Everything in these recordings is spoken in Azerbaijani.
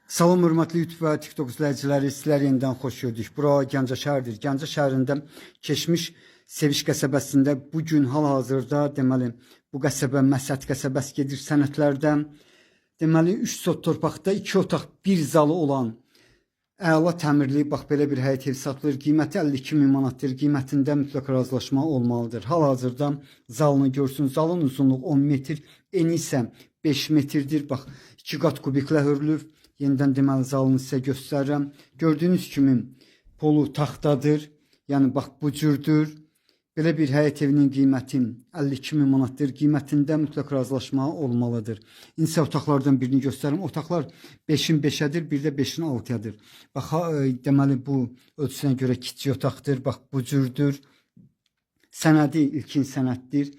Salam hörmətli YouTube və TikTok izləyiciləri, sizlər yenidən xoş gördük. Bura Gəncə şəhəridir. Gəncə şəhərində keçmiş Seviş qəsəbəsində bugün hal-hazırda deməli bu qəsəbə Məsət qəsəbəsi gedir sənədlərdə. Deməli 3 sot torpaqda 2 otaq 1 zalı olan əla təmirli bax belə bir həyət ev satılır. Qiyməti 52.000 manatdır. Qiymətində mütləq razılaşma olmalıdır. Hal-hazırda zalını görsün. Zalın uzunluğu 10 metr, eni isə 5 metrdir. Bax 2 qat kubiklə hörülüb. Yenidən deməli zalını sizə göstərirəm. Gördüyünüz kimi polu taxtadır. Yəni bax bu cürdür. Belə bir həyət evinin qiyməti 52.000 manatdır. Qiymətində mütləq razılaşma olmalıdır. İnsə otaqlardan birini göstərim. Otaqlar 5-in 5-ədir, bir də 5-in 6-yadır. Bax deməli bu ölçüsünə görə kiçik otaqdır. Bax bu cürdür. Sənədi ilkin sənəddir.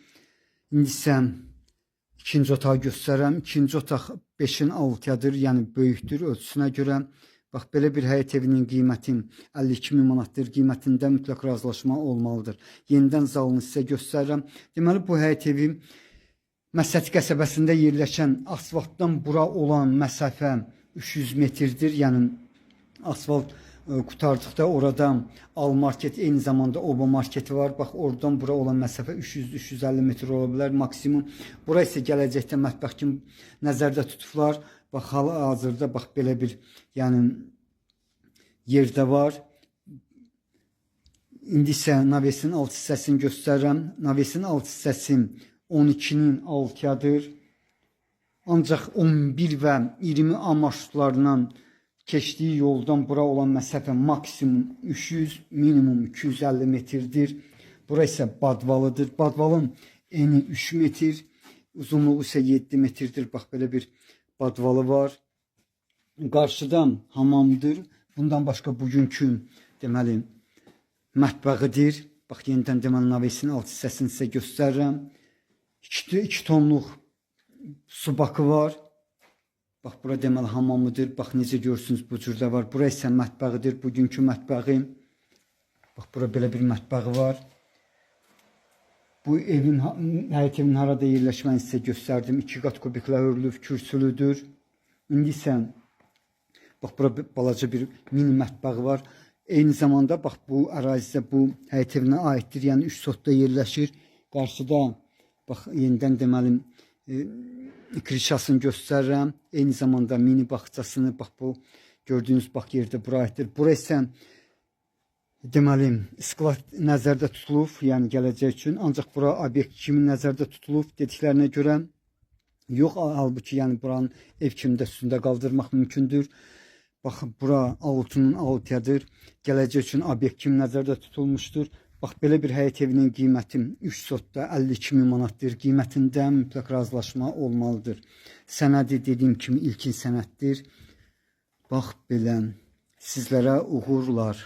İndi isə İkinci otağı göstərirəm. İkinci otaq 5-in 6-yadır, yəni böyükdür ölçüsünə görə. Bax belə bir həyət evinin qiyməti 52.000 manatdır. Qiymətində mütləq razılaşma olmalıdır. Yenidən zalını sizə göstərirəm. Deməli bu həyət evi Məsət qəsəbəsində yerləşən asfaltdan bura olan məsafə 300 metrdir. Yəni asfalt qurtardıqda orada Al market, eyni zamanda Oba marketi var. Bax oradan bura olan məsafə 300-350 metr ola bilər maksimum. Bura isə gələcəkdə mətbəx kimi nəzərdə tutublar. Bax hal-hazırda bax belə bir yəni yerdə var. İndi isə navesin alt hissəsini göstərirəm. Navesin alt hissəsi 12-nin 6-yadır. Ancaq 11 və 20 A marşrutlarından keçdiyi yoldan bura olan məsafə maksimum 300, minimum 250 metrdir. Bura isə badvalıdır. Badvalın eni 3 metr, uzunluğu isə 7 metrdir. Bax belə bir badvalı var. Qarşıdan hamamdır. Bundan başqa bugünkü deməli mətbəxidir. Bax yenidən deməli navesin alt hissəsini sizə göstərirəm. 2 tonluq su bakı var. Bax bura deməli hamamıdır. Bax necə görürsünüz bu cürdə var. Bura isə mətbəxidir. Bugünkü mətbəxi. Bax bura belə bir mətbəxi var. Bu evin həyət evinin harada yerləşməni sizə göstərdim. 2 qat kubiklə hörülüb, kürsülüdür. İndi isə bax bura balaca bir mini mətbəxi var. Eyni zamanda bax bu ərazidə bu həyət evinə aiddir. Yəni 3 sotda yerləşir. Qarşıda bax yenidən deməli krişasını göstərirəm. Eyni zamanda mini bağçasını bax bu gördüyünüz bax yerdə bura aiddir. Bura isə deməli sklat nəzərdə tutulub, yəni gələcək üçün. Ancaq bura obyekt kimi nəzərdə tutulub dediklərinə görə yox, halbuki yəni buranın ev kimi də üstündə qaldırmaq mümkündür. Bax bura 6-nın 6-yadır. Gələcək üçün obyekt kimi nəzərdə tutulmuşdur. Bax belə bir həyət evinin qiyməti 3 sotda 52.000 manatdır. Qiymətində mütləq razılaşma olmalıdır. Sənədi dediyim kimi ilkin sənəddir. Bax belə sizlərə uğurlar.